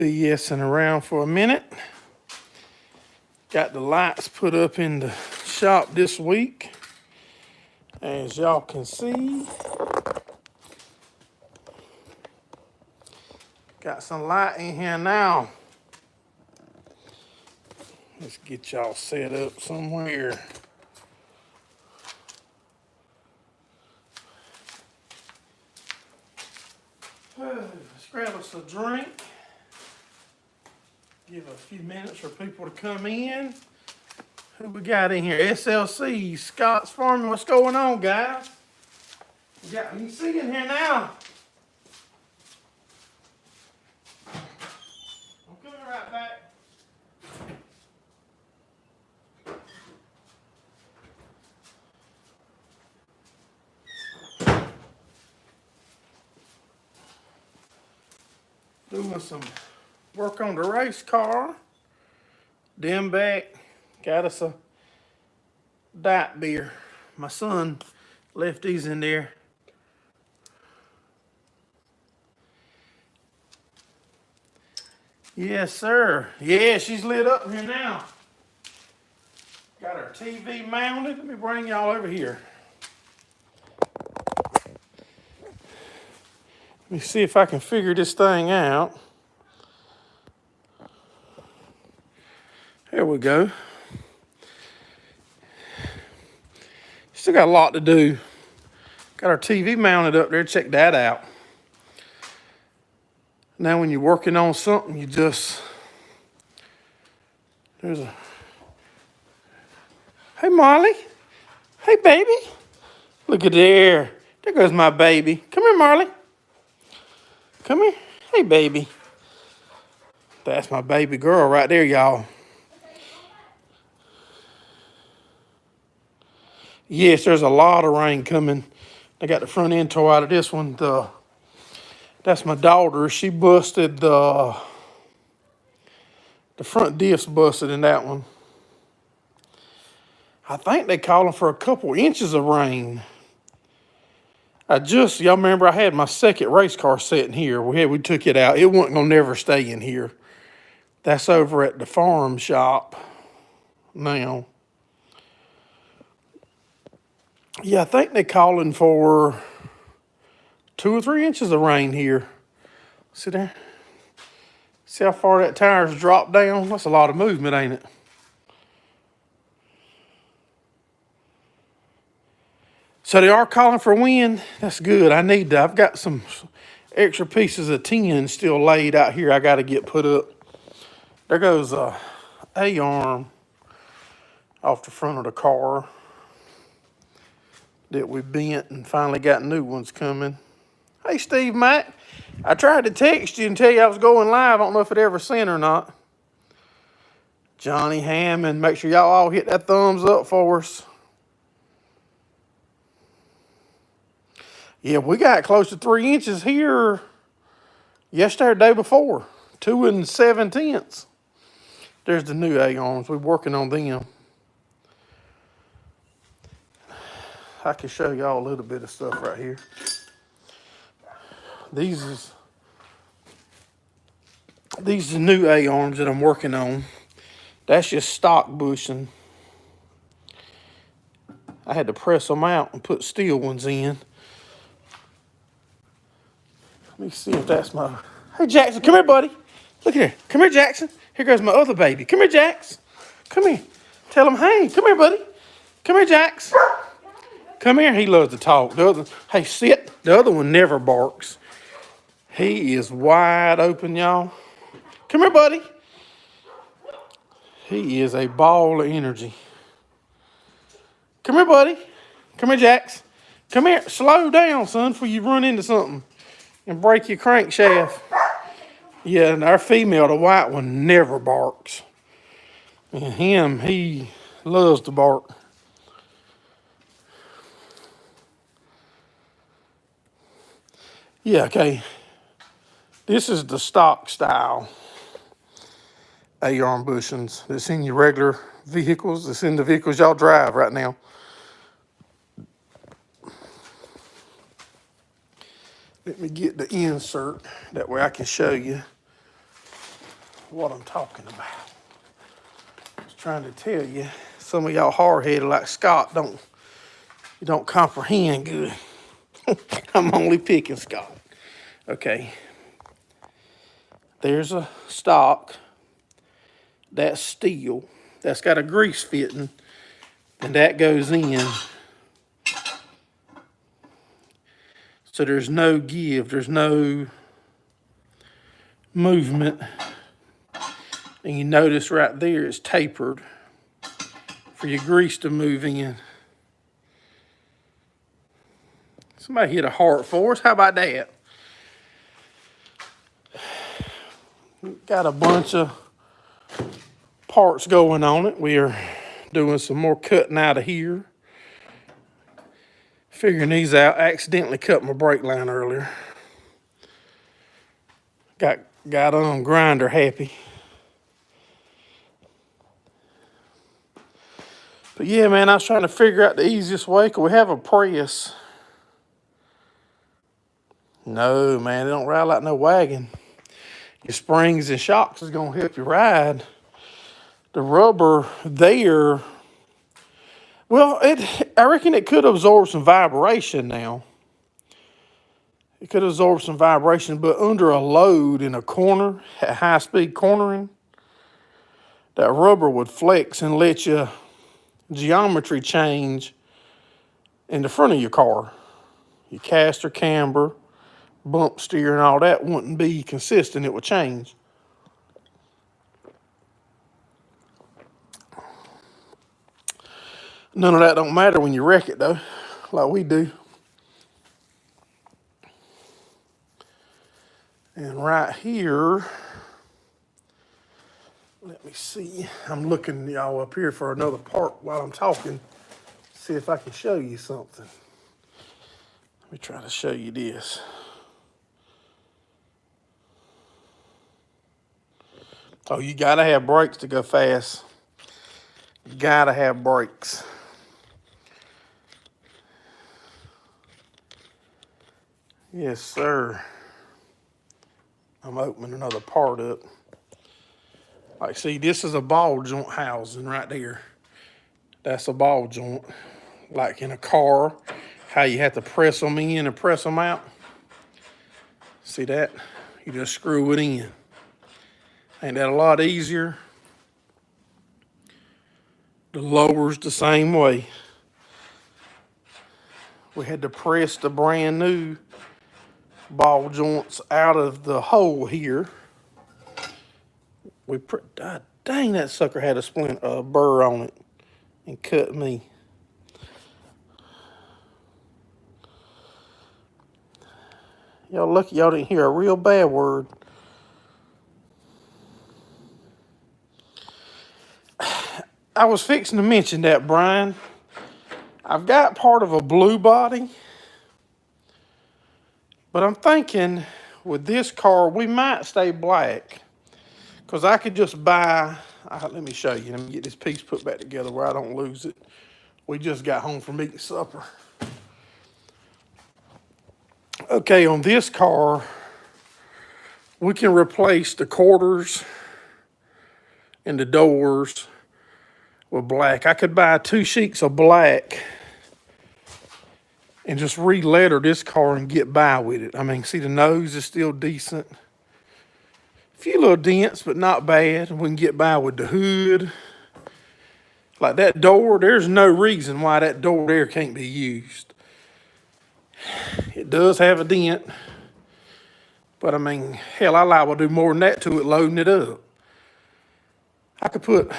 BSing around for a minute. Got the lights put up in the shop this week. As y'all can see, got some light in here now. Let's get y'all set up somewhere. Let's grab us a drink. Give a few minutes for people to come in. Who we got in here? SLC, Scott's Farming. What's going on, guys? You got me in here now. I'm coming right back. Doing some work on the race car. Then back, got us a diet beer. My son left these in there. Yes, sir. Yeah, she's lit up here now. Got her TV mounted. Let me bring y'all over here. Let me see if I can figure this thing out. There we go. Still got a lot to do. Got our TV mounted up there. Check that out. Now when you're working on something, you just... There's a... Hey, Marley. Hey, baby. Look at there. There goes my baby. Come here, Marley. Come here. Hey, baby. That's my baby girl right there, y'all. Yes, there's a lot of rain coming. I got the front end tore out of this one. That's my daughter. She busted the front diffs busted in that one. I think they calling for a couple inches of rain. Y'all remember I had my second race car sitting here. We took it out. It wasn't gonna never stay in here. That's over at the farm shop now. Yeah, I think they're calling for 2 or 3 inches of rain here. See there? See how far that tire's dropped down? That's a lot of movement, ain't it? So they are calling for wind. That's good. I've got some extra pieces of tin still laid out here I got to get put up. There goes a A-arm off the front of the car that we bent and finally got new ones coming. Hey, Steve Mack. I tried to text you and tell you I was going live. I don't know if it ever sent or not. Johnny Hammond. Make sure y'all all hit that thumbs up for us. Yeah, we got close to 3 inches here yesterday or the day before. 2 7/10. There's the new A-arms. We're working on them. I can show y'all a little bit of stuff right here. These are new A-arms that I'm working on. That's just stock bushing. I had to press them out and put steel ones in. Let me see if that's my... Hey, Jackson, come here, buddy. Look here. Come here, Jackson. Here goes my other baby. Come here, Jax. Come here. Tell him, hey, come here, buddy. Come here, Jax. Come here. He loves to talk. Hey, sit. The other one never barks. He is wide open, y'all. Come here, buddy. He is a ball of energy. Come here, buddy. Come here, Jax. Come here. Slow down, son, before you run into something and break your crankshaft. Yeah, and our female, the white one, never barks. And he loves to bark. Yeah, okay. This is the stock style A-arm bushings that's in your regular vehicles. That's in the vehicles y'all drive right now. Let me get the insert. That way I can show you. what I'm talking about. I was trying to tell you, some of y'all hard-headed like Scott you don't comprehend good. I'm only picking Scott. Okay. There's a stock. That's steel. That's got a grease fitting, and that goes in. So there's no give, there's no movement. And you notice right there it's tapered for your grease to move in. Somebody hit a heart for us. How about that? Got a bunch of parts going on it. We are doing some more cutting out of here. Figuring these out. Accidentally cut my brake line earlier. Got on grinder happy. But yeah, man, I was trying to figure out the easiest way. Could we have a press? No, man, it don't ride like no wagon. Your springs and shocks is gonna help you ride. The rubber there, well, I reckon it could absorb some vibration now. It could absorb some vibration, but under a load in a corner, at high-speed cornering, that rubber would flex and let you geometry change in the front of your car. Your caster camber, bump steer, and all that wouldn't be consistent. It would change. None of that don't matter when you wreck it, though, like we do. And right here, let me see. I'm looking y'all up here for another part while I'm talking. See if I can show you something. Let me try to show you this. Oh, you gotta have brakes to go fast. You gotta have brakes. Yes, sir. I'm opening another part up. Like, see, this is a ball joint housing right there. That's a ball joint. Like in a car, how you have to press them in and press them out. See that? You just screw it in. Ain't that a lot easier? The lower's the same way. We had to press the brand new ball joints out of the hole here. God dang, that sucker had a burr on it and cut me. Y'all lucky y'all didn't hear a real bad word. I was fixing to mention that, Brian. I've got part of a blue body, but I'm thinking with this car, we might stay black. Because I could just buy, let me show you. Let me get this piece put back together where I don't lose it. We just got home from eating supper. Okay, on this car, we can replace the quarters and the doors with black. I could buy 2 sheets of black and just re-letter this car and get by with it. I mean, see, the nose is still decent. A few little dents, but not bad. We can get by with the hood. Like that door, there's no reason why that door there can't be used. It does have a dent, but I mean, hell, I liable to do more than that to it, loading it up. I could put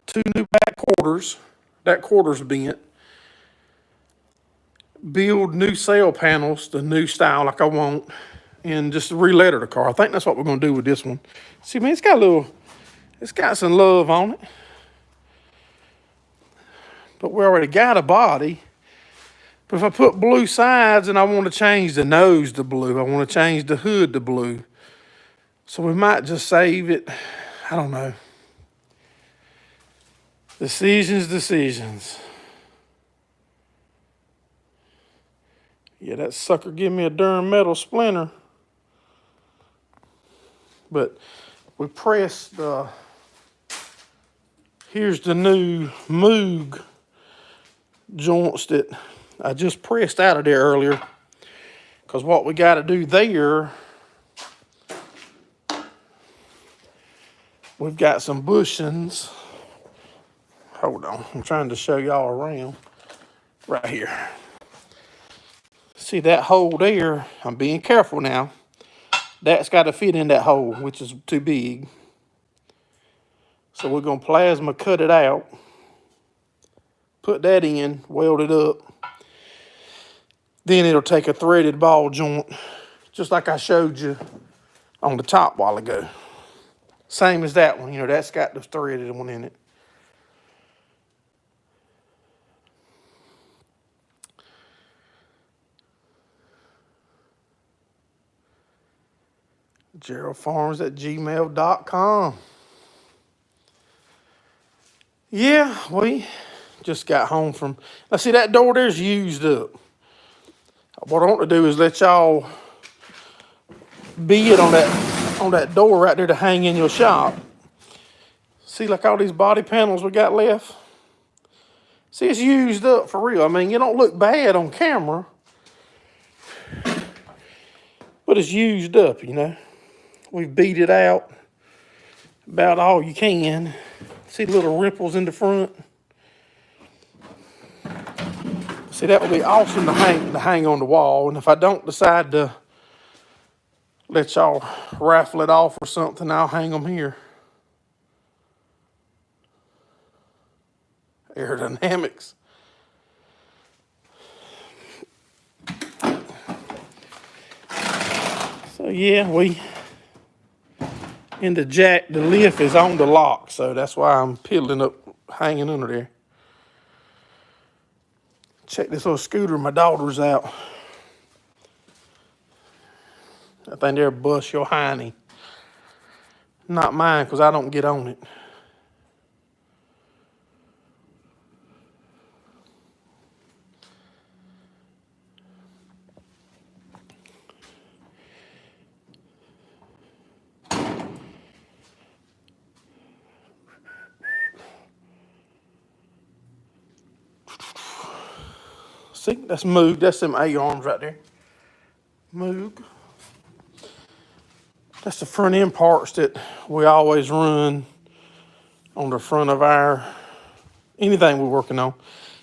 2 new back quarters, that quarter's bent, build new sail panels, the new style like I want, and just re-letter the car. I think that's what we're gonna do with this one. See, man, it's got some love on it. But we already got a body. But if I put blue sides and I want to change the nose to blue, I want to change the hood to blue. So we might just save it. I don't know. Decisions. Yeah, that sucker give me a darn metal splinter. But we pressed, here's the new Moog joints that I just pressed out of there earlier. Because what we got to do there, we've got some bushings. Hold on, I'm trying to show y'all around. Right here. See that hole there? I'm being careful now. That's got to fit in that hole, which is too big. So we're going to plasma cut it out. Put that in, weld it up. Then it'll take a threaded ball joint, just like I showed you on the top while ago. Same as that one, you know, that's got the threaded one in it. Gerrald Farms at gmail.com. Yeah, we just got home from, now see that door there's used up. What I want to do is let y'all bid on that door right there to hang in your shop. See, like all these body panels we got left? See, it's used up for real. I mean, it don't look bad on camera, but it's used up, you know. We've beat it out about all you can. See the little ripples in the front? See, that would be awesome to hang on the wall. And if I don't decide to let y'all raffle it off or something, I'll hang them here. Aerodynamics. So yeah, the lift is on the lock, so that's why I'm piddling up, hanging under there. Check this little scooter my daughter's out. I think they'll bust your hiney. Not mine, because I don't get on it. See, that's Moog. That's them A-arms right there. Moog. That's the front end parts that we always run on the front of anything we're working on.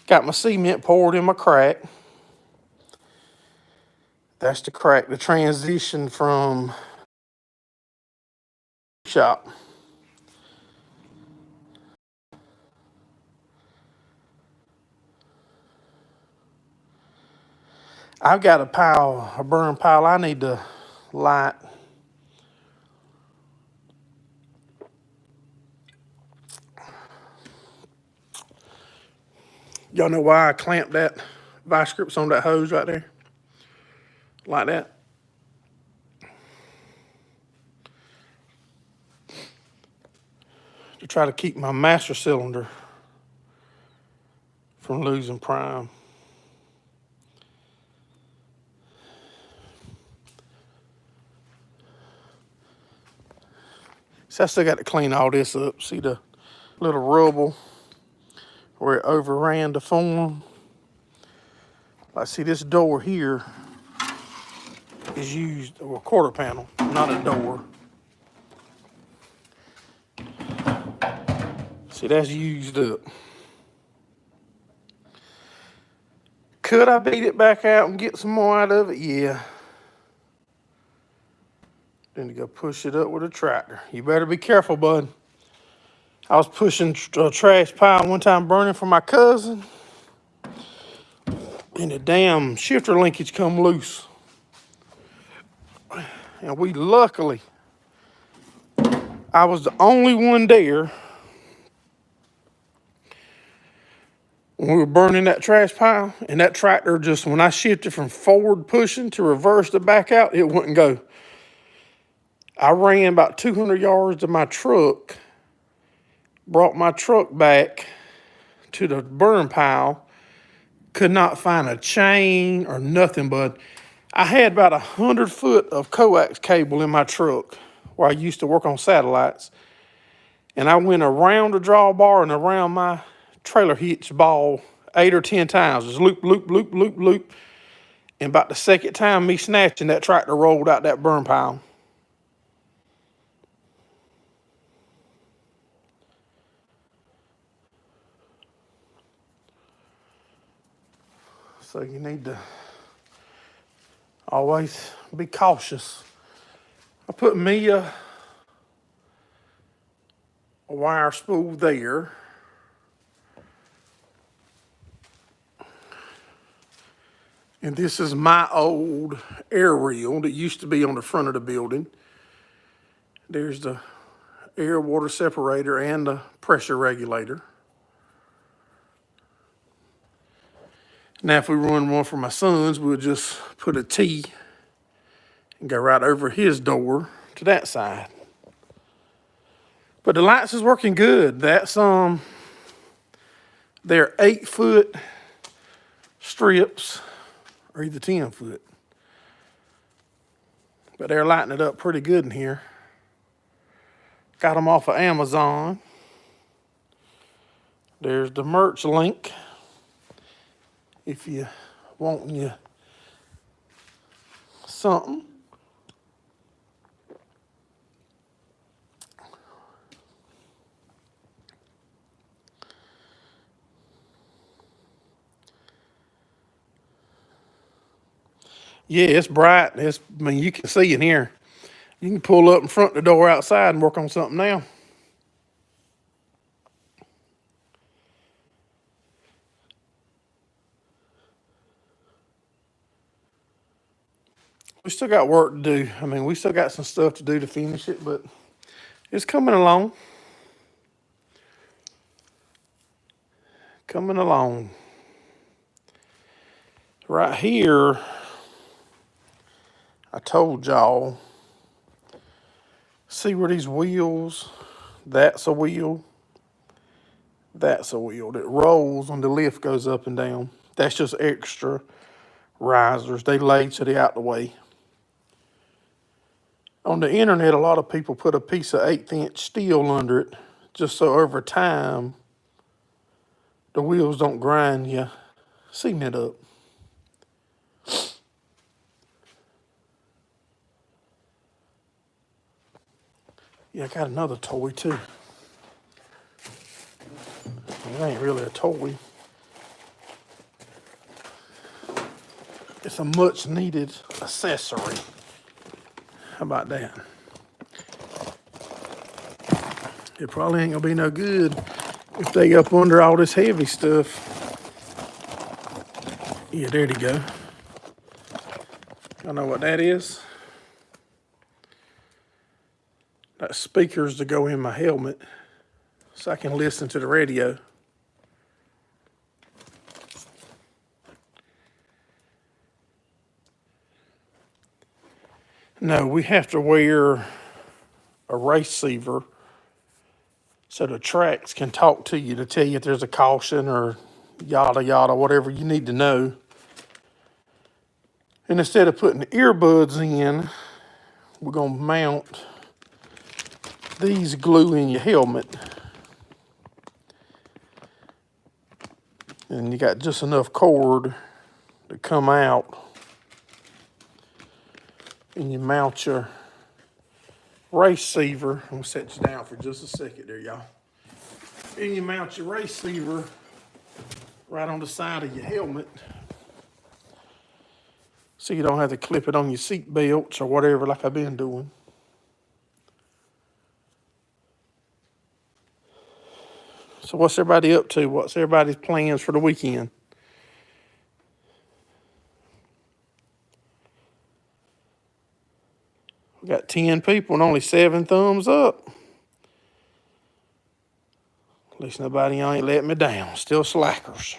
Got my cement poured in my crack. That's the crack, the transition from shop. I've got a burn pile I need to light. Y'all know why I clamped that vice grips on that hose right there? Like that. To try to keep my master cylinder from losing prime. So I still got to clean all this up. See the little rubble where it overran the form? I see this door here is used, or a quarter panel, not a door. See, that's used up. Could I beat it back out and get some more out of it? Yeah. Then to go push it up with a tractor. You better be careful, bud. I was pushing a trash pile one time burning for my cousin, and the damn shifter linkage come loose. And we luckily, I was the only one there when we were burning that trash pile, and that tractor just, when I shifted from forward pushing to reverse to back out, it wouldn't go. I ran about 200 yards to my truck, brought my truck back to the burn pile, could not find a chain or nothing, but I had about 100 foot of coax cable in my truck. where I used to work on satellites. And I went around the drawbar and around my trailer hitch ball 8 or 10 times. Just loop, loop, loop, loop, loop. And about the second time me snatching, that tractor rolled out that burn pile. So you need to always be cautious. I put me a wire spool there. And this is my old air reel that used to be on the front of the building. There's the air water separator and the pressure regulator. Now if we run one for my sons, we'll just put a T and go right over his door to that side. But the lights is working good. That's they're 8-foot strips, or either 10-foot. But they're lighting it up pretty good in here. Got them off of Amazon. There's the merch link if you want you something. Yeah, it's bright. I mean, you can see in here. You can pull up in front of the door outside and work on something now. We still got work to do. I mean, we still got some stuff to do to finish it, but it's coming along. Coming along. Right here, I told y'all, see where these wheels, that's a wheel, that's a wheel that rolls when the lift goes up and down. That's just extra risers. They laid so they're out the way. On the internet, a lot of people put a piece of 1/8-inch steel under it, just so over time, the wheels don't grind your cement up. Yeah, I got another toy too. It ain't really a toy. It's a much needed accessory. How about that? It probably ain't gonna be no good if they up under all this heavy stuff. Yeah, there you go. I know what that is. That's speakers to go in my helmet so I can listen to the radio. No, we have to wear a receiver so the tracks can talk to you to tell you if there's a caution or yada yada, whatever you need to know. And instead of putting the earbuds in, we're gonna mount these glue in your helmet. And you got just enough cord to come out. And you mount your receiver. I'm gonna set you down for just a second there, y'all. And you mount your receiver right on the side of your helmet, so you don't have to clip it on your seat belts or whatever like I've been doing. So what's everybody up to? What's everybody's plans for the weekend? We got 10 people and only 7 thumbs up. At least nobody ain't letting me down. Still slackers.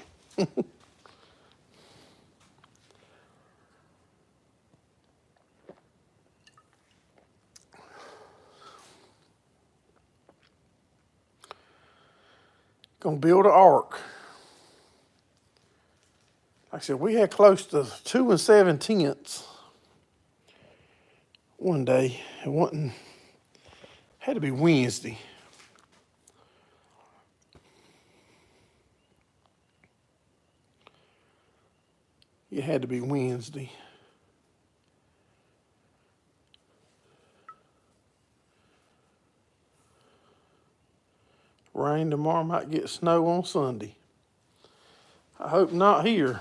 Gonna build an ark. Like I said, we had close to 2 7/10 one day. It wasn't Had to be Wednesday. It had to be Wednesday. Rain tomorrow, might get snow on Sunday. I hope not here.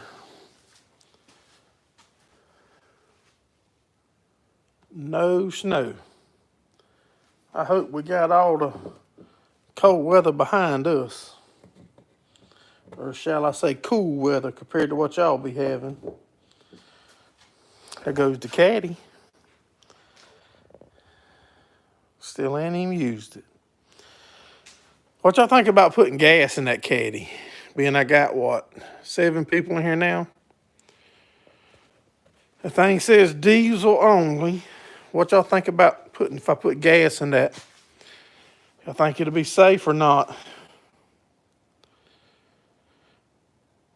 No snow. I hope we got all the cold weather behind us. Or shall I say cool weather compared to what y'all be having. There goes the caddy. Still ain't even used it. What y'all think about putting gas in that caddy? Being I got, what, 7 people in here now? The thing says diesel only. What y'all think about putting, if I put gas in that? Y'all think it'll be safe or not?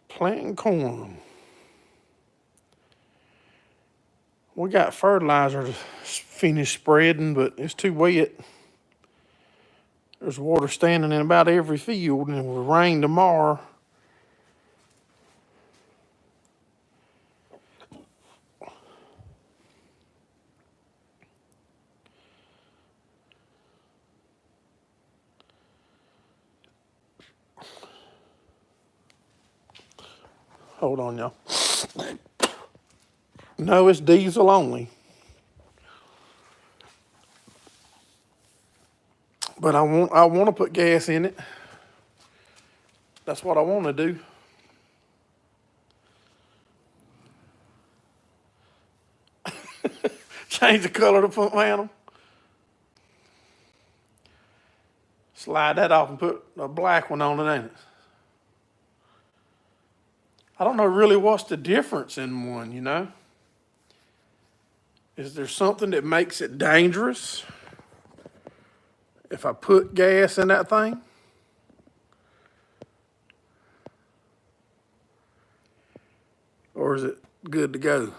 Planting corn. We got fertilizer to finish spreading, but it's too wet. There's water standing in about every field, and it will rain tomorrow. Hold on, y'all. No, it's diesel only. But I want to put gas in it. That's what I want to do. Change the color of the pump handle. Slide that off and put a black one on it, ain't it? I don't know really what's the difference in one, you know? Is there something that makes it dangerous if I put gas in that thing? Or is it good to go?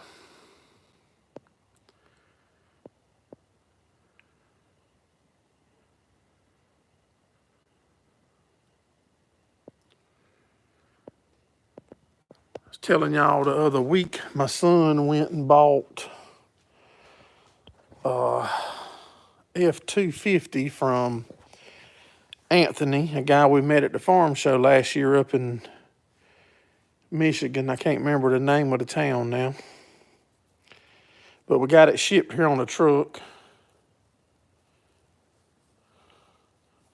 I was telling y'all the other week, my son went and bought F-250 from Anthony, a guy we met at the farm show last year up in Michigan. I can't remember the name of the town now. But we got it shipped here on a truck.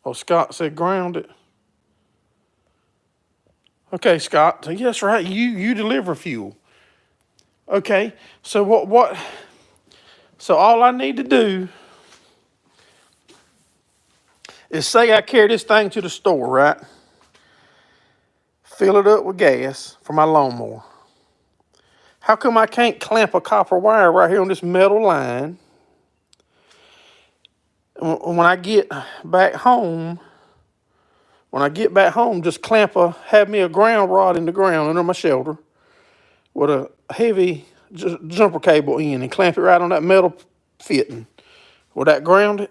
Oh, Scott said ground it. Okay, Scott. So, yes, right. You deliver fuel. Okay. So what? So all I need to do is say I carry this thing to the store, right? Fill it up with gas for my lawnmower. How come I can't clamp a copper wire right here on this metal line? When I get back home, just have me a ground rod in the ground under my shoulder with a heavy jumper cable in and clamp it right on that metal fitting. Will that ground it?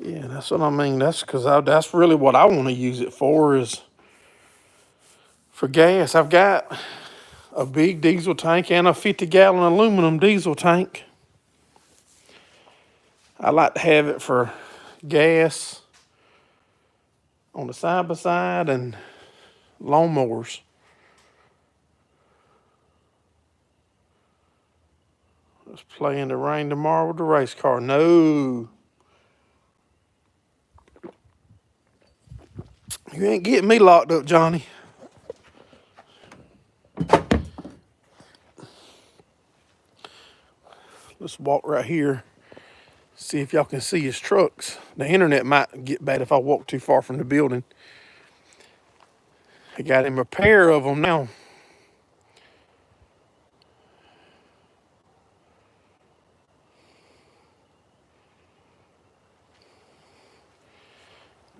Yeah, that's what I mean. That's because that's really what I want to use it for, is for gas. I've got a big diesel tank and a 50-gallon aluminum diesel tank. I like to have it for gas on the side-by-side and lawnmowers. Let's play in the rain tomorrow with the race car. No. You ain't getting me locked up, Johnny. Let's walk right here. See if y'all can see his trucks. The internet might get bad if I walk too far from the building. I got him a pair of them now.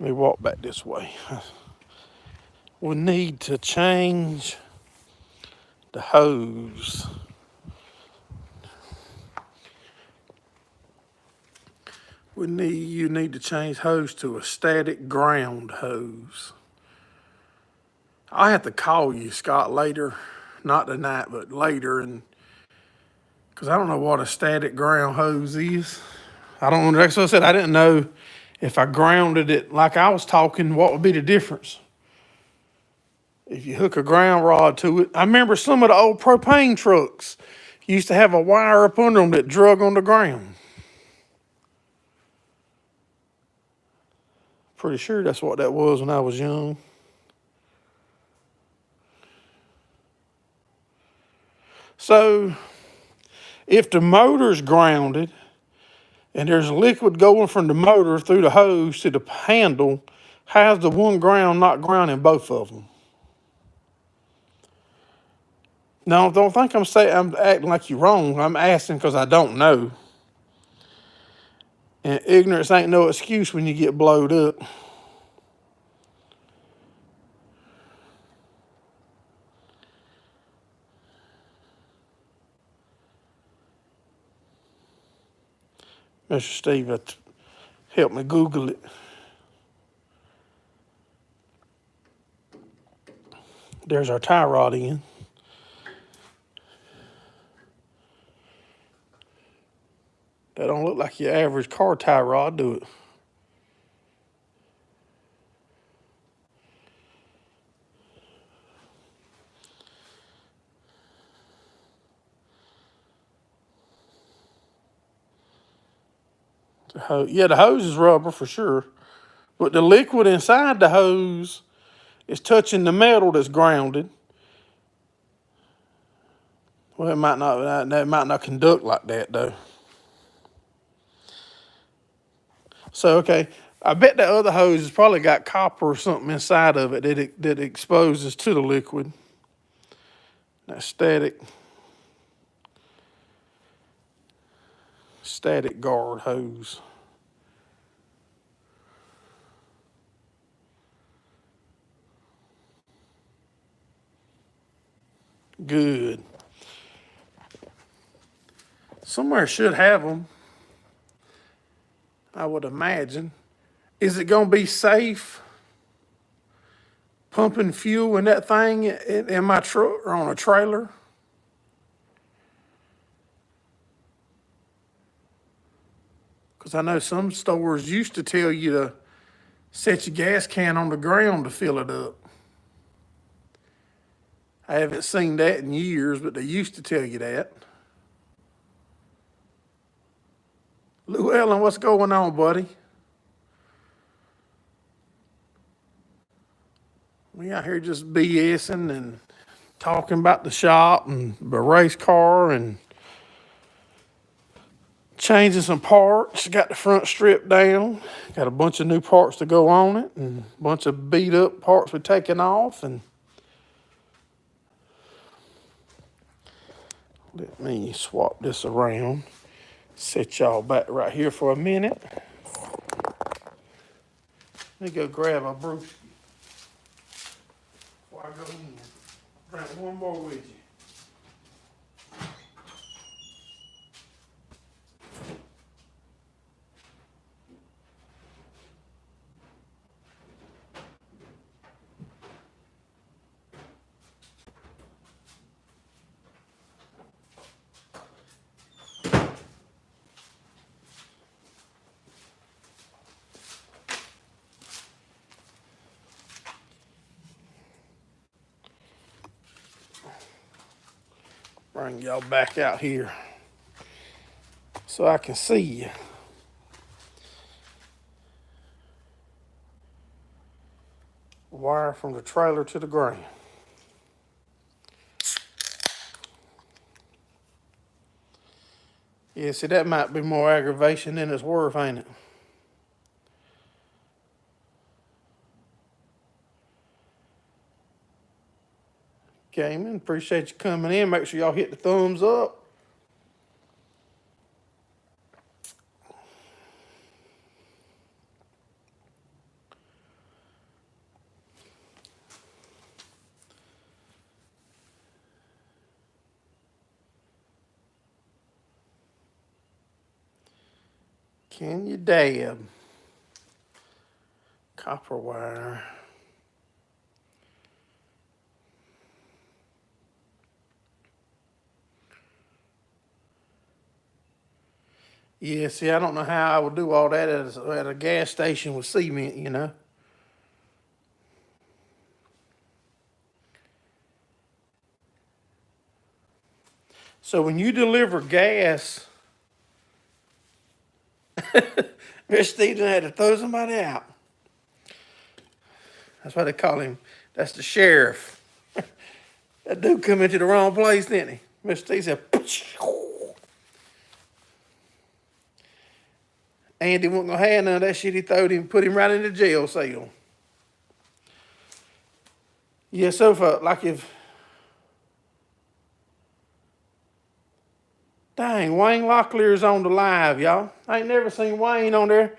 Let me walk back this way. We need to change the hose. You need to change hose to a static ground hose. I have to call you, Scott, later, not tonight, but later, and because I don't know what a static ground hose is. I don't know. That's what I said. I didn't know if I grounded it like I was talking, what would be the difference? If you hook a ground rod to it. I remember some of the old propane trucks used to have a wire up under them that drug on the ground. Pretty sure that's what that was when I was young. So if the motor's grounded and there's liquid going from the motor through the hose to the handle, how's the one ground not grounding both of them? No, don't think I'm acting like you're wrong. I'm asking because I don't know. And ignorance ain't no excuse when you get blowed up. Mr. Steve, help me Google it. There's our tie rod in. That don't look like your average car tie rod, do it? Yeah, the hose is rubber for sure, but the liquid inside the hose is touching the metal that's grounded. Well, it might not conduct like that though. So okay, I bet that other hose has probably got copper or something inside of it that exposes to the liquid. That static guard hose. Good. Somewhere should have them, I would imagine. Is it going to be safe pumping fuel in that thing in my truck or on a trailer? Because I know some stores used to tell you to set your gas can on the ground to fill it up. I haven't seen that in years, but they used to tell you that. Llewellyn, what's going on, buddy? We out here just BSing and talking about the shop and the race car and changing some parts. Got the front stripped down. Got a bunch of new parts to go on it and a bunch of beat up parts we're taking off. And let me swap this around. Set y'all back right here for a minute. Let me go grab a brewski before I go in. Bring one more with you. Bring y'all back out here so I can see you. Wire from the trailer to the ground. Yeah, see, that might be more aggravation than it's worth, ain't it? Gaming, appreciate you coming in. Make sure y'all hit the thumbs up. Can you dab? Copper wire. Yeah, see, I don't know how I would do all that at a gas station with cement, you know. So when you deliver gas, Miss Stephen had to throw somebody out. That's why they call him. That's the sheriff. That dude come into the wrong place, didn't he? Miss Steve said, Andy wasn't gonna have none of that shit. He throwed him, put him right in the jail cell. Yeah, so if dang, Wayne Locklear's on the live, y'all. I ain't never seen Wayne on there.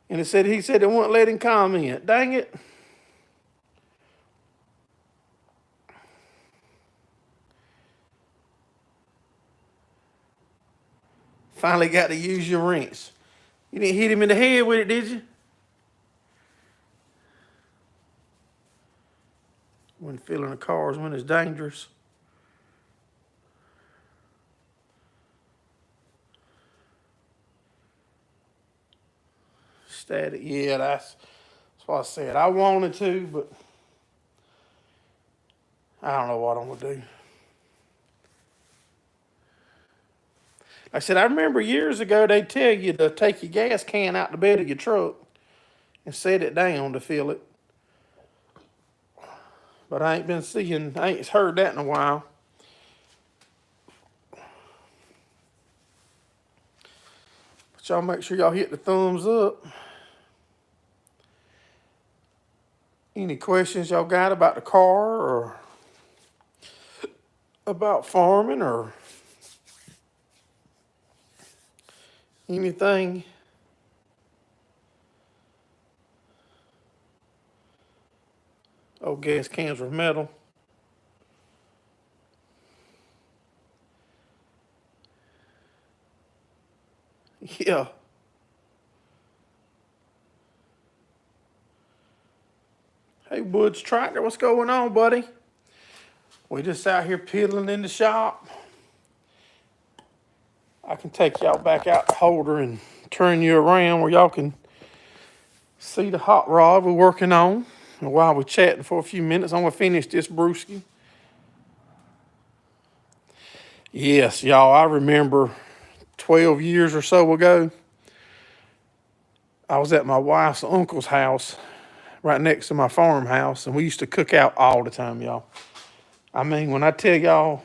And he said they wouldn't let him comment. Dang it. Finally got to use your wrench. You didn't hit him in the head with it, did you? When filling the cars when it's dangerous. Static, yeah, that's what I said. I wanted to, but I don't know what I'm gonna do. Like I said, I remember years ago they tell you to take your gas can out the bed of your truck and set it down to fill it. But I ain't heard that in a while. But y'all make sure y'all hit the thumbs up. Any questions y'all got about the car or about farming or anything? Oh, gas cans were metal. Yeah. Hey, Woods Tractor, what's going on, buddy? We just out here piddling in the shop. I can take y'all back out the holder and turn you around where y'all can see the hot rod we're working on. And while we're chatting for a few minutes, I'm gonna finish this brewski. Yes, y'all, I remember 12 years or so ago, I was at my wife's uncle's house right next to my farmhouse, and we used to cook out all the time, y'all. I mean, when I tell y'all,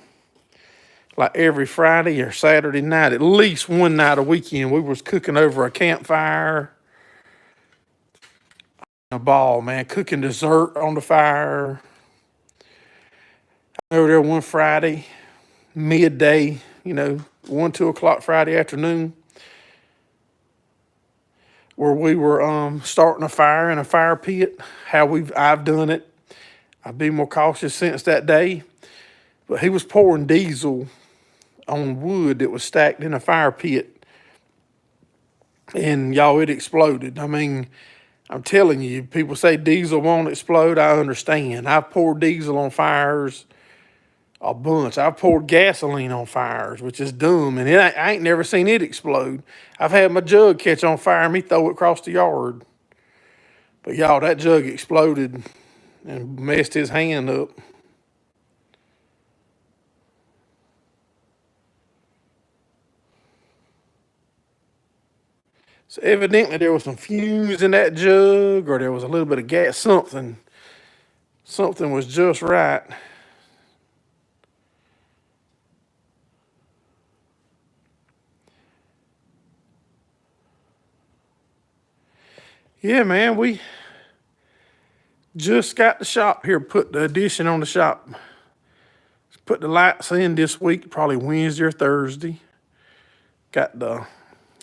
like every Friday or Saturday night, at least one night a weekend, we was cooking over a campfire. A ball, man, cooking dessert on the fire. Over there one Friday, midday, 1, 2 o'clock Friday afternoon, where we were starting a fire in a fire pit. I've done it. I've been more cautious since that day. But he was pouring diesel on wood that was stacked in a fire pit. And y'all, it exploded. I mean, I'm telling you, people say diesel won't explode. I understand. I've poured diesel on fires a bunch. I've poured gasoline on fires, which is dumb. And I ain't never seen it explode. I've had my jug catch on fire and me throw it across the yard. But y'all, that jug exploded and messed his hand up. So evidently there was some fumes in that jug, or there was a little bit of gas, something was just right. Yeah, man, we just got the shop here, put the addition on the shop. Put the lights in this week, probably Wednesday or Thursday. Got the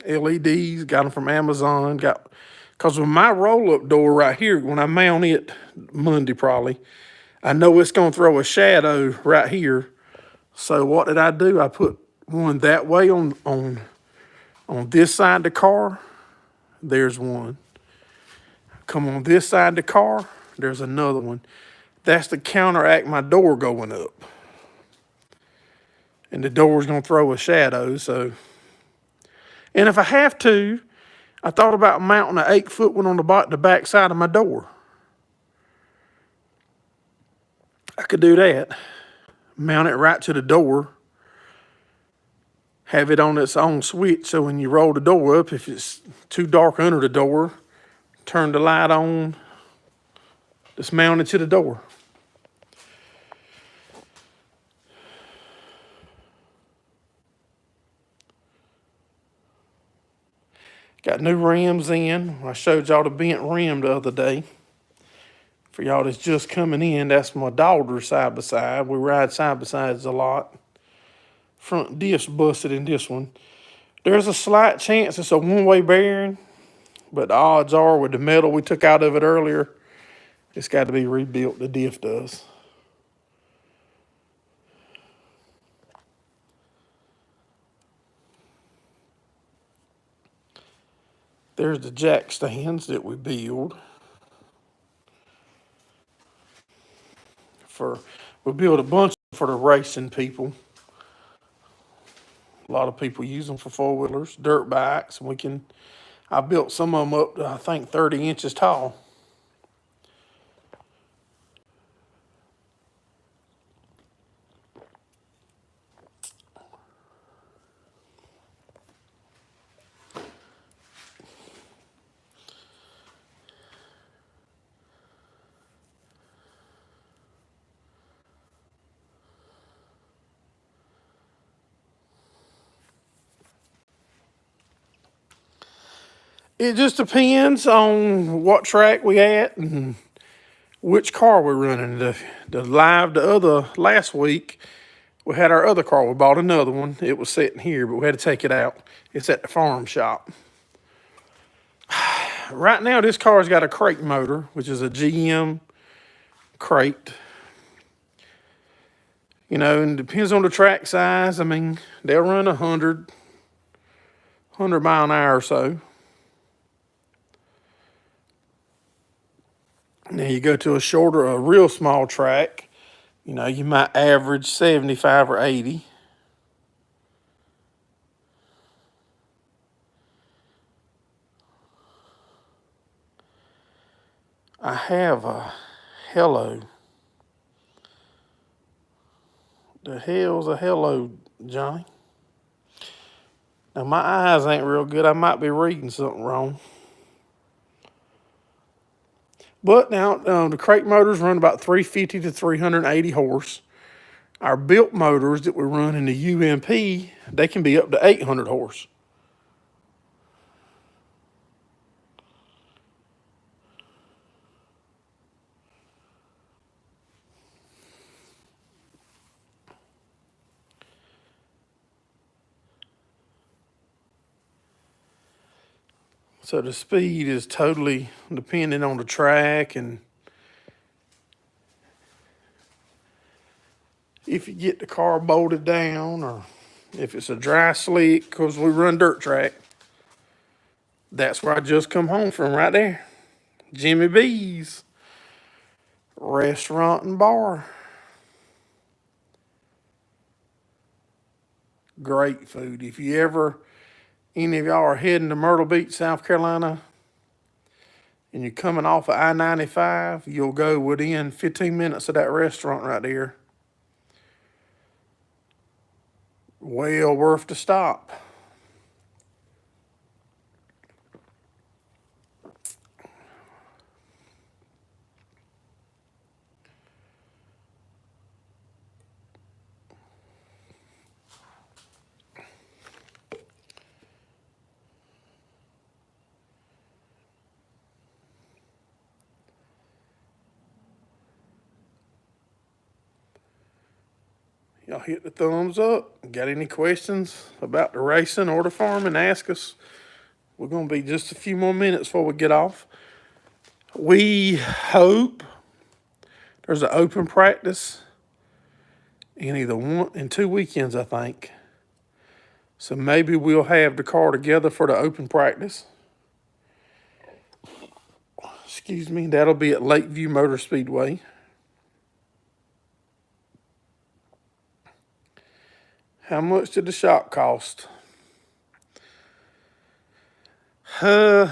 LEDs, got them from Amazon. Because with my roll-up door right here, when I mount it Monday probably, I know it's going to throw a shadow right here. So what did I do? I put one that way on this side of the car, There's one. Come on this side of the car, there's another one. That's to counteract my door going up. And the door's gonna throw a shadow, so. And if I have to, I thought about mounting an 8-foot one on the back side of my door. I could do that. Mount it right to the door. Have it on its own switch, so when you roll the door up, if it's too dark under the door, turn the light on. Just mount it to the door. Got new rims in. I showed y'all the bent rim the other day. For y'all that's just coming in, that's my daughter side by side. We ride side by sides a lot. Front disc busted in this one. There's a slight chance it's a one-way bearing, but the odds are with the metal we took out of it earlier, it's got to be rebuilt. The diff does. There's the jack stands that we build. We build a bunch for the racing people. A lot of people use them for four-wheelers, dirt bikes. I built some of them up to, I think, 30 inches tall. It just depends on what track we at and which car we're running. Last week, we had our other car. We bought another one. It was sitting here, but we had to take it out. It's at the farm shop. Right now, this car's got a crate motor, which is a GM crate. You know, and it depends on the track size. I mean, they'll run 100 mile an hour or so. Now you go to a real small track, you know, you might average 75 or 80. I have a hello. The hell's a hello, Johnny? Now my eyes ain't real good. I might be reading something wrong. But now the crate motors run about 350 to 380 horse. Our built motors that we run in the UMP, they can be up to 800 horse. So the speed is totally dependent on the track and if you get the car bolted down or if it's a dry slick, because we run dirt track. That's where I just come home from right there. Jimmy B's restaurant and bar. Great food. If any of y'all are heading to Myrtle Beach, South Carolina, and you're coming off of I-95, you'll go within 15 minutes of that restaurant right there. Well worth the stop. Y'all hit the thumbs up. Got any questions about the racing or the farming, ask us. We're going to be just a few more minutes before we get off. We hope there's an open practice in 2 weekends, I think. So maybe we'll have the car together for the open practice. Excuse me, that'll be at Lakeview Motor Speedway. How much did the shop cost? Hold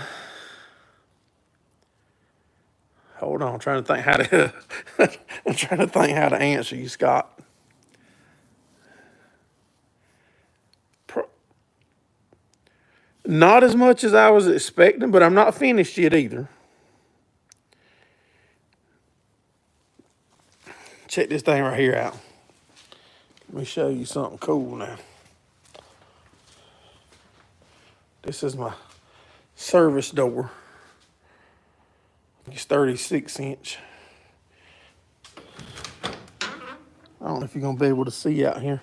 on, I'm trying to think how to I'm trying to think how to answer you, Scott. Not as much as I was expecting, but I'm not finished yet either. Check this thing right here out. Let me show you something cool now. This is my service door. It's 36 inch. I don't know if you're gonna be able to see out here.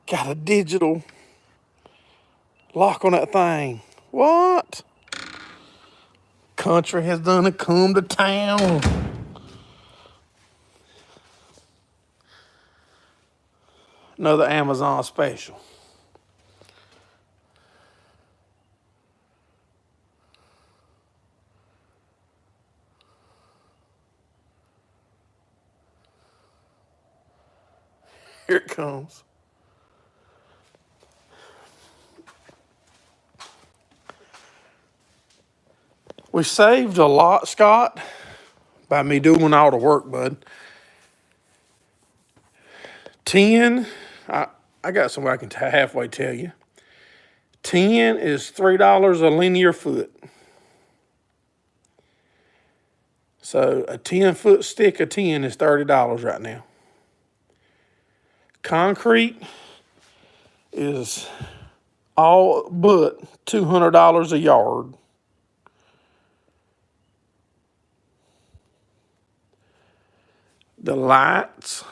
Got a digital lock on that thing. What? Country has done a come to town. Another Amazon special. Here it comes. We saved a lot, Scott, by me doing all the work, bud. 10, I got somewhere I can halfway tell you. 10 is $3 a linear foot. So a 10-foot stick of 10 is $30 right now. Concrete is all but $200 a yard. The lights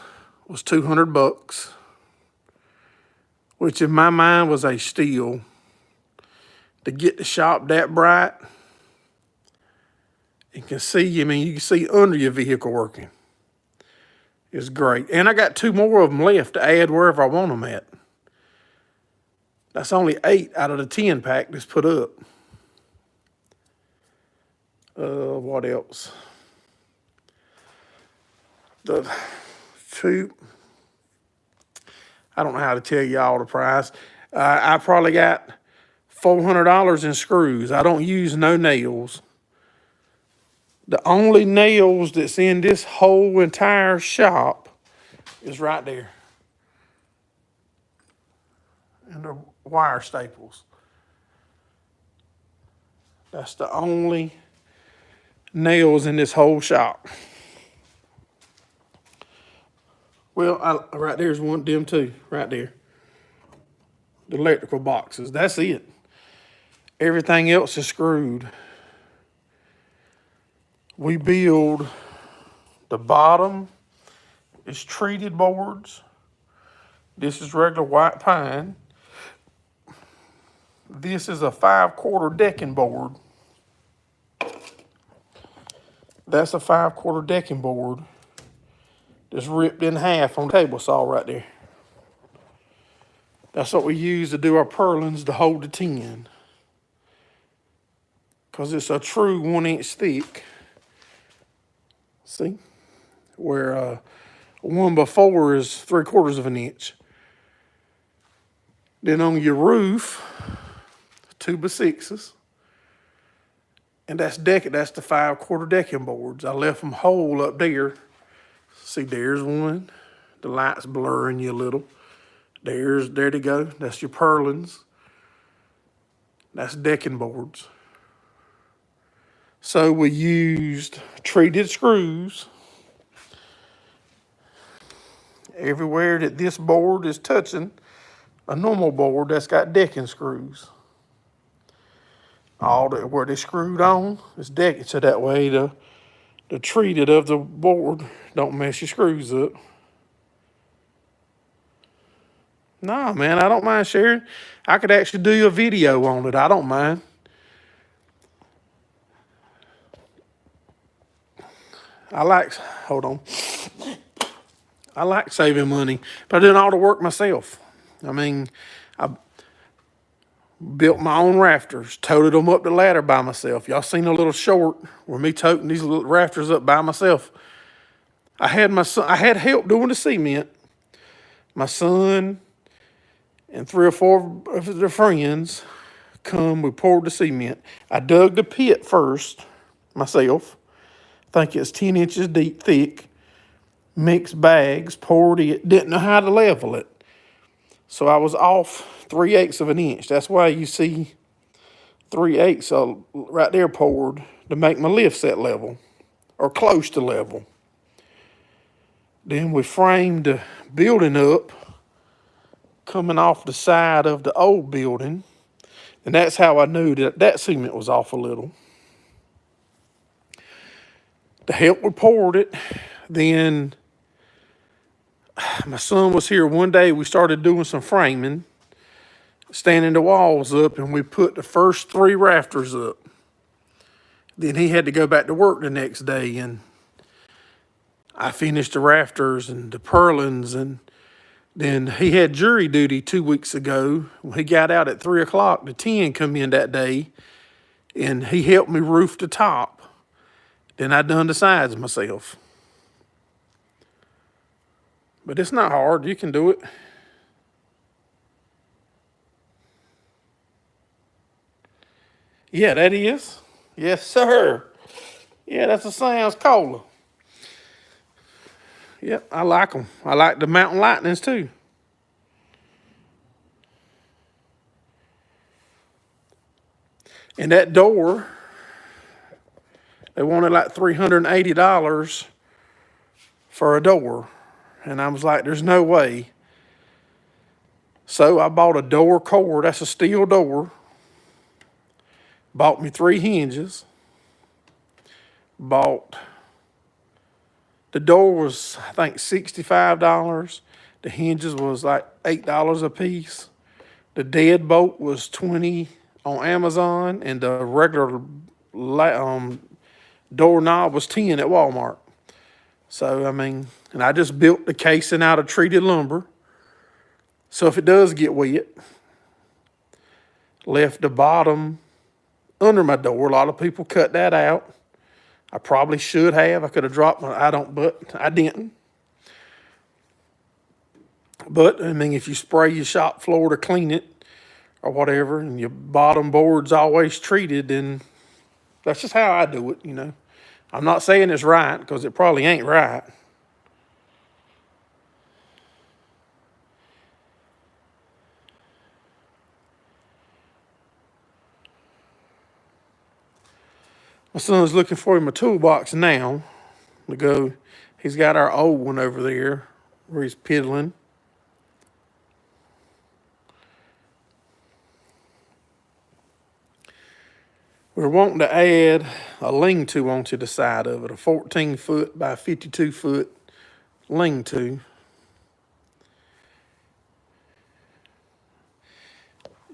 was $200, which in my mind was a steal. To get the shop that bright, you can see, you can see under your vehicle working. It's great. And I got 2 more of them left to add wherever I want them at. That's only 8 out of the 10 pack that's put up. What else? The 2, I don't know how to tell you all the price. I probably got $400 in screws. I don't use no nails. The only nails that's in this whole entire shop is right there. And the wire staples. That's the only nails in this whole shop. Well, right there's one of them too, right there. The electrical boxes, that's it. Everything else is screwed. We build, the bottom is treated boards. This is regular white pine. This is a 5/4 decking board. That's a 5/4 decking board. That's ripped in half on table saw right there. That's what we use to do our purlins to hold the 10. Because it's a true 1 inch thick. See? Where one before is 3/4 of an inch. Then on your roof, 2x6s. And that's the 5/4 decking boards. I left them whole up there. See, there's one. The light's blurring you a little. There they go. That's your purlins. That's decking boards. So we used treated screws everywhere that this board is touching a normal board that's got decking screws. All that where they screwed on is decking, so that way the treated of the board don't mess your screws up. Nah, man, I don't mind sharing. I could actually do a video on it. I don't mind. Hold on. I like saving money, but I'm doing all the work myself. I mean, Built my own rafters, toted them up the ladder by myself. Y'all seen a little short where me toting these little rafters up by myself. I had my son, I had help doing the cement. My son and 3 or 4 of their friends come, we poured the cement. I dug the pit first myself. I think it's 10 inches deep, thick. Mixed bags, poured it, didn't know how to level it. So I was off 3/8 of an inch. That's why you see 3/8 right there poured to make my lift set level or close to level. Then we framed the building up coming off the side of the old building. And that's how I knew that cement was off a little. The help we poured it. Then my son was here one day. We started doing some framing, standing the walls up, and we put the first 3 rafters up. Then he had to go back to work the next day, and I finished the rafters and the purlins, and then he had jury duty 2 weeks ago. He got out at 3 o'clock. The 10 come in that day, and he helped me roof the top. Then I done the sides myself. But it's not hard. You can do it. Yeah, that is. Yes, sir. Yeah, that's a Sam's Cola. Yep, I like them. I like the Mountain Lightnings too. And that door, they wanted like $380 for a door. And I was like, there's no way. So I bought a door core. That's a steel door. Bought me 3 hinges. Bought, the door was, I think, $65. The hinges was like $8 a piece. The deadbolt was $20 on Amazon, and the regular doorknob was $10 at Walmart. So, I mean, and I just built the casing out of treated lumber. So if it does get wet, left the bottom under my door. A lot of people cut that out. I probably should have. I could have dropped my, but I didn't. But, I mean, if you spray your shop floor to clean it or whatever, and your bottom board's always treated, then that's just how I do it, you know. I'm not saying it's right, because it probably ain't right. My son's looking for him a toolbox now to go. He's got our old one over there where he's piddling. We're wanting to add a lean-to onto the side of it, a 14-foot by 52-foot lean-to.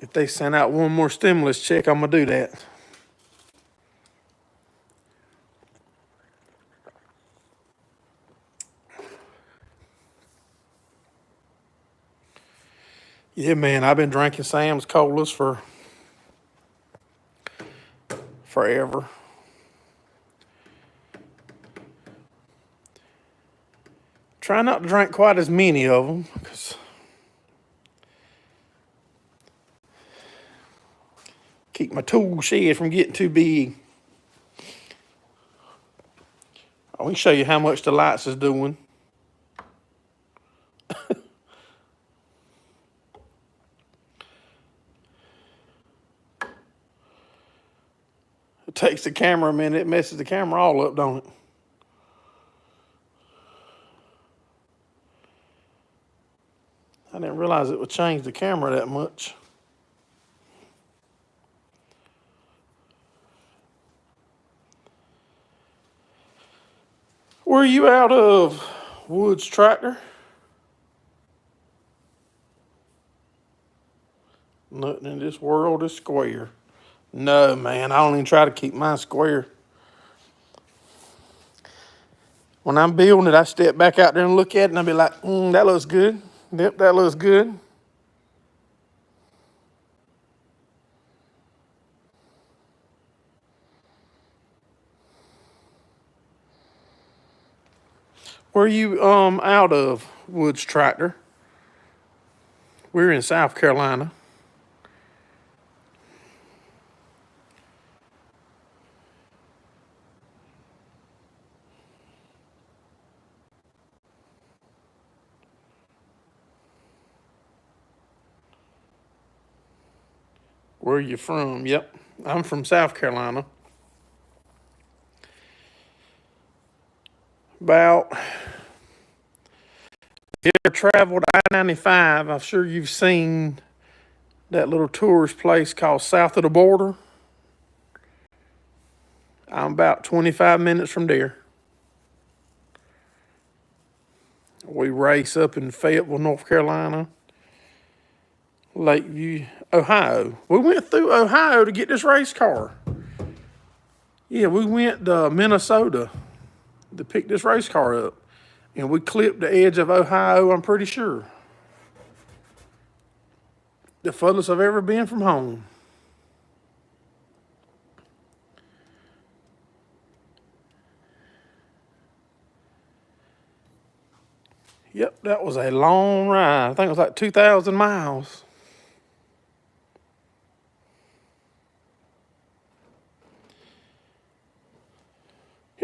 If they send out one more stimulus check, I'm going to do that. Yeah, man, I've been drinking Sam's Colas for forever. Try not to drink quite as many of them, because keep my tool shed from getting too big. I can show you how much the lights is doing. It takes the camera a minute. It messes the camera all up, don't it? I didn't realize it would change the camera that much. Where are you out of, Woods Tractor? Nothing in this world is square. No, man, I don't even try to keep mine square. When I'm building it, I step back out there and look at it, and I'll be like, that looks good. Yep, that looks good. Where you out of, Woods Tractor? We're in South Carolina. Where are you from? Yep, I'm from South Carolina. About, if you ever traveled I-95, I'm sure you've seen that little tourist place called South of the Border. I'm about 25 minutes from there. We race up in Fayetteville, North Carolina, Lakeview, Ohio. We went through Ohio to get this race car. Yeah, we went to Minnesota to pick this race car up. And we clipped the edge of Ohio, I'm pretty sure. The furthest I've ever been from home. Yep, that was a long ride. I think it was like 2,000 miles.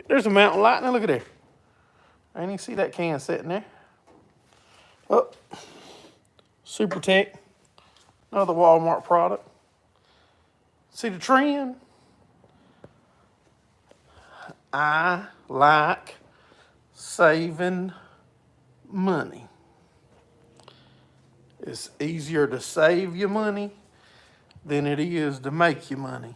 There's a mountain light. Now look at there. I didn't even see that can sitting there. Oh, Super Tech. Another Walmart product. See the trend? I like saving money. It's easier to save your money than it is to make your money.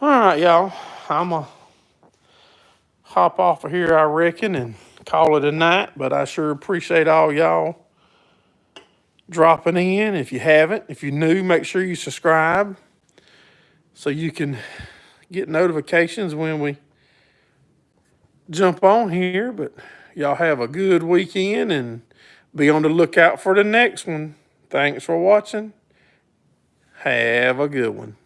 All right, y'all. I'm going to hop off of here, I reckon, and call it a night. But I sure appreciate all y'all dropping in. If you haven't, if you're new, make sure you subscribe so you can get notifications when we jump on here. But y'all have a good weekend and be on the lookout for the next one. Thanks for watching. Have a good one.